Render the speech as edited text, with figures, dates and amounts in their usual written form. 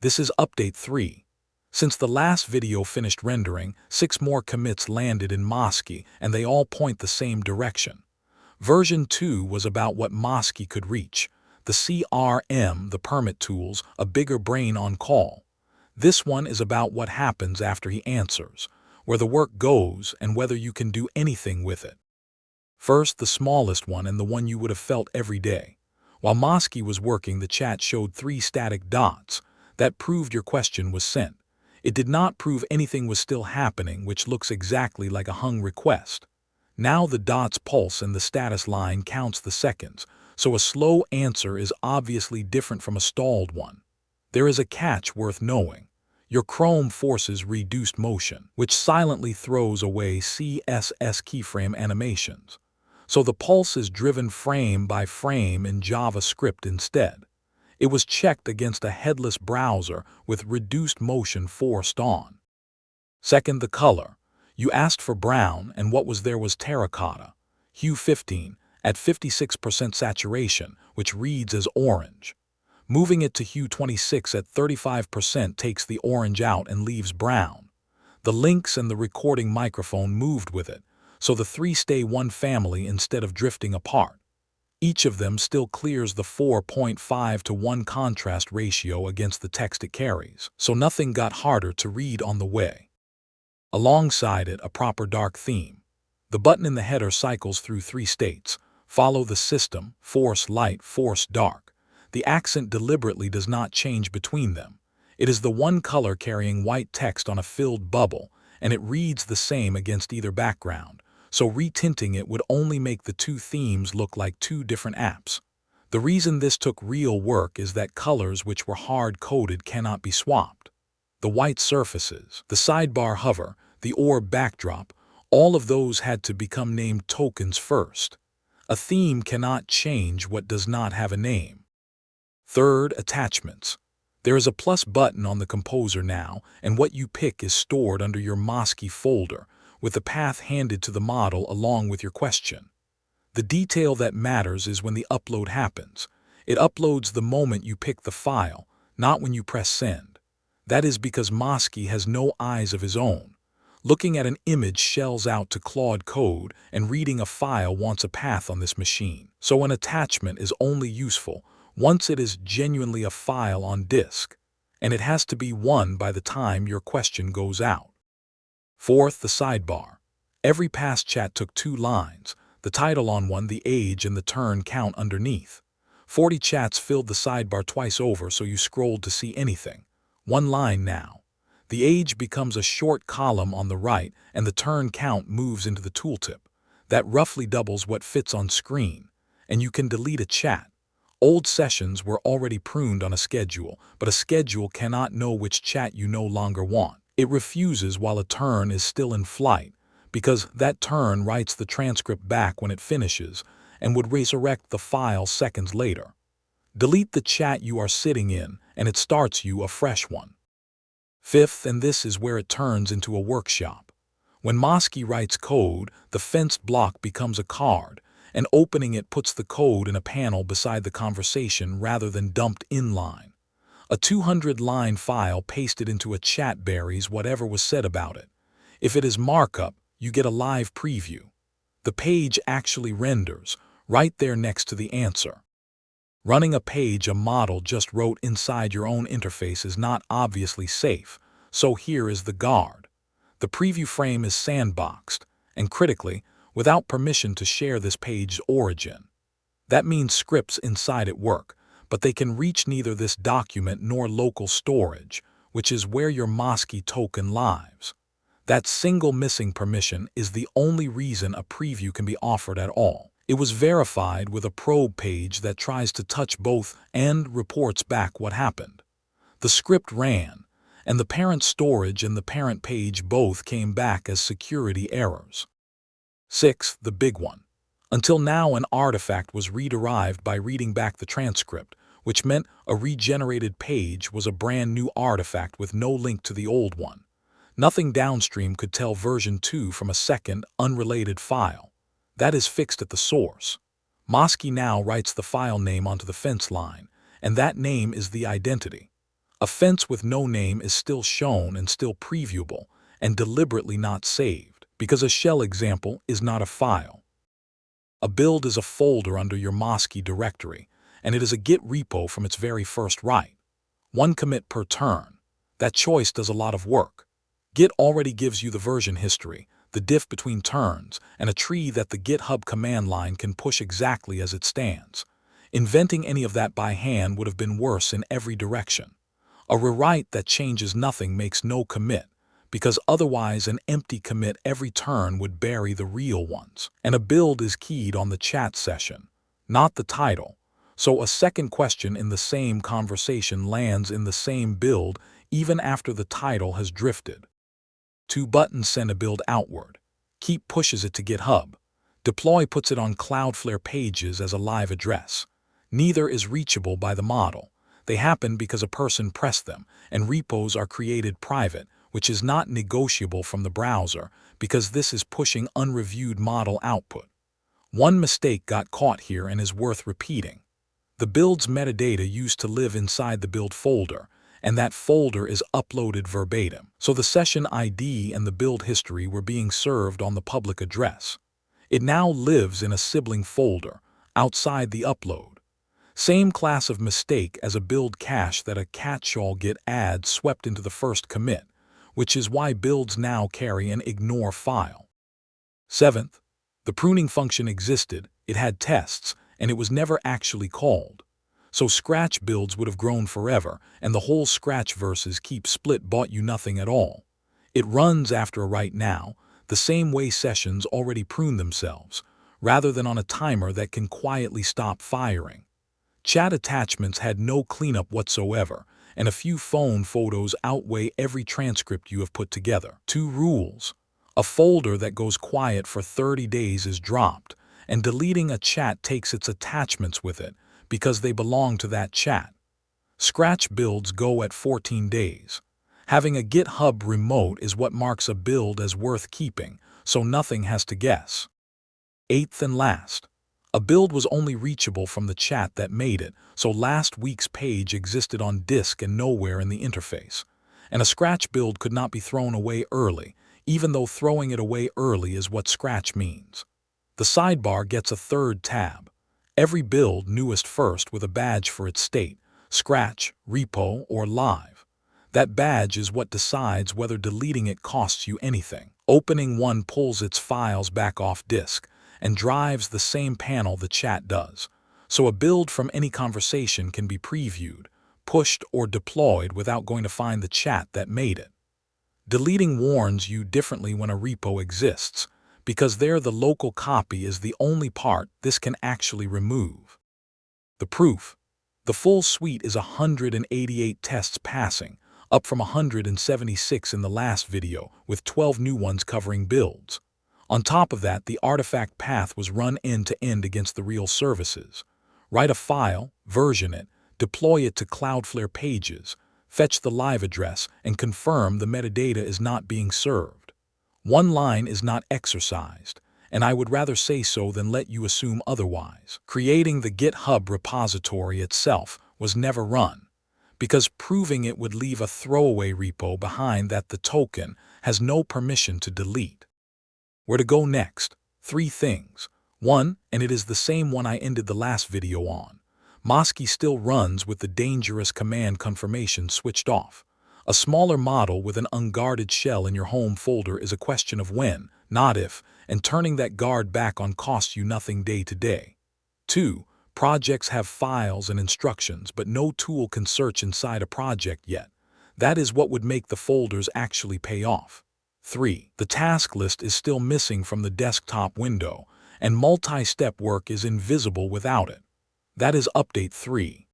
This is Update 3. Since the last video finished rendering, 6 more commits landed in Moski, and they all point the same direction. Version 2 was about what Moski could reach. The CRM, the permit tools, a bigger brain on call. This one is about what happens after he answers, where the work goes, and whether you can do anything with it. First, the smallest one and the one you would have felt every day. While Moski was working, the chat showed 3 static dots. That proved your question was sent. It did not prove anything was still happening, which looks exactly like a hung request. Now the dots pulse and the status line counts the seconds, so a slow answer is obviously different from a stalled one. There is a catch worth knowing. Your Chrome forces reduced motion, which silently throws away CSS keyframe animations. So the pulse is driven frame by frame in JavaScript instead. It was checked against a headless browser with reduced motion forced on. Second, the color. You asked for brown, and what was there was terracotta. Hue 15, at 56% saturation, which reads as orange. Moving it to hue 26 at 35% takes the orange out and leaves brown. The links and the recording microphone moved with it, so the 3 stay one family instead of drifting apart. Each of them still clears the 4.5:1 contrast ratio against the text it carries, so nothing got harder to read on the way. Alongside it, a proper dark theme. The button in the header cycles through 3 states. Follow the system, force light, force dark. The accent deliberately does not change between them. It is the one color carrying white text on a filled bubble, and it reads the same against either background, so retinting it would only make the 2 themes look like 2 different apps. The reason this took real work is that colors which were hard-coded cannot be swapped. The white surfaces, the sidebar hover, the orb backdrop, all of those had to become named tokens first. A theme cannot change what does not have a name. Third, attachments. There is a plus button on the composer now, and what you pick is stored under your Moski folder, with the path handed to the model along with your question. The detail that matters is when the upload happens. It uploads the moment you pick the file, not when you press send. That is because Moski has no eyes of his own. Looking at an image shells out to Claude code, and reading a file wants a path on this machine. So an attachment is only useful once it is genuinely a file on disk, and it has to be one by the time your question goes out. Fourth, the sidebar. Every past chat took 2 lines, the title on one, the age, and the turn count underneath. 40 chats filled the sidebar twice over, so you scrolled to see anything. 1 line now. The age becomes a short column on the right, and the turn count moves into the tooltip. That roughly doubles what fits on screen, and you can delete a chat. Old sessions were already pruned on a schedule, but a schedule cannot know which chat you no longer want. It refuses while a turn is still in flight, because that turn writes the transcript back when it finishes and would resurrect the file seconds later. Delete the chat you are sitting in, and it starts you a fresh one. Fifth, and this is where it turns into a workshop. When Moski writes code, the fenced block becomes a card, and opening it puts the code in a panel beside the conversation rather than dumped inline. A 200-line file pasted into a chat buries whatever was said about it. If it is markup, you get a live preview. The page actually renders, right there next to the answer. Running a page a model just wrote inside your own interface is not obviously safe, so here is the guard. The preview frame is sandboxed, and critically, without permission to share this page's origin. That means scripts inside it work, but they can reach neither this document nor local storage, which is where your Moski token lives. That single missing permission is the only reason a preview can be offered at all. It was verified with a probe page that tries to touch both and reports back what happened. The script ran, and the parent storage and the parent page both came back as security errors. Sixth, the big one. Until now, an artifact was rederived by reading back the transcript, which meant a regenerated page was a brand new artifact with no link to the old one. Nothing downstream could tell version 2 from a second, unrelated file. That is fixed at the source. Moski now writes the file name onto the fence line, and that name is the identity. A fence with no name is still shown and still previewable, and deliberately not saved, because a shell example is not a file. A build is a folder under your moski directory, and it is a Git repo from its very first write. One commit per turn. That choice does a lot of work. Git already gives you the version history, the diff between turns, and a tree that the GitHub command line can push exactly as it stands. Inventing any of that by hand would have been worse in every direction. A rewrite that changes nothing makes no commit, because otherwise an empty commit every turn would bury the real ones. And a build is keyed on the chat session, not the title. So a second question in the same conversation lands in the same build even after the title has drifted. 2 buttons send a build outward. Keep pushes it to GitHub. Deploy puts it on Cloudflare pages as a live address. Neither is reachable by the model. They happen because a person pressed them, and repos are created private, which is not negotiable from the browser because this is pushing unreviewed model output. One mistake got caught here and is worth repeating. The build's metadata used to live inside the build folder, and that folder is uploaded verbatim. So the session ID and the build history were being served on the public address. It now lives in a sibling folder, outside the upload. Same class of mistake as a build cache that a catch-all git add swept into the first commit, which is why builds now carry an ignore file. 7th, the pruning function existed, it had tests, and it was never actually called. So Scratch builds would have grown forever, and the whole Scratch versus keep split bought you nothing at all. It runs after a write now, the same way sessions already prune themselves, rather than on a timer that can quietly stop firing. Chat attachments had no cleanup whatsoever, and a few phone photos outweigh every transcript you have put together. 2 rules. A folder that goes quiet for 30 days is dropped, and deleting a chat takes its attachments with it, because they belong to that chat. Scratch builds go at 14 days. Having a GitHub remote is what marks a build as worth keeping, so nothing has to guess. 8th and last. A build was only reachable from the chat that made it, so last week's page existed on disk and nowhere in the interface. And a Scratch build could not be thrown away early, even though throwing it away early is what Scratch means. The sidebar gets a 3rd tab. Every build newest first with a badge for its state, Scratch, repo, or live. That badge is what decides whether deleting it costs you anything. Opening one pulls its files back off disk and drives the same panel the chat does. So a build from any conversation can be previewed, pushed, or deployed without going to find the chat that made it. Deleting warns you differently when a repo exists, because there the local copy is the only part this can actually remove. The proof. The full suite is 188 tests passing, up from 176 in the last video, with 12 new ones covering builds. On top of that, the artifact path was run end-to-end against the real services. Write a file, version it, deploy it to Cloudflare pages, fetch the live address, and confirm the metadata is not being served. One line is not exercised, and I would rather say so than let you assume otherwise. Creating the GitHub repository itself was never run, because proving it would leave a throwaway repo behind that the token has no permission to delete. Where to go next? 3 things. 1, and it is the same one I ended the last video on. Moski still runs with the dangerous command confirmation switched off. A smaller model with an unguarded shell in your home folder is a question of when, not if, and turning that guard back on costs you nothing day to day. 2. Projects have files and instructions, but no tool can search inside a project yet. That is what would make the folders actually pay off. 3. The task list is still missing from the desktop window, and multi-step work is invisible without it. That is update 3.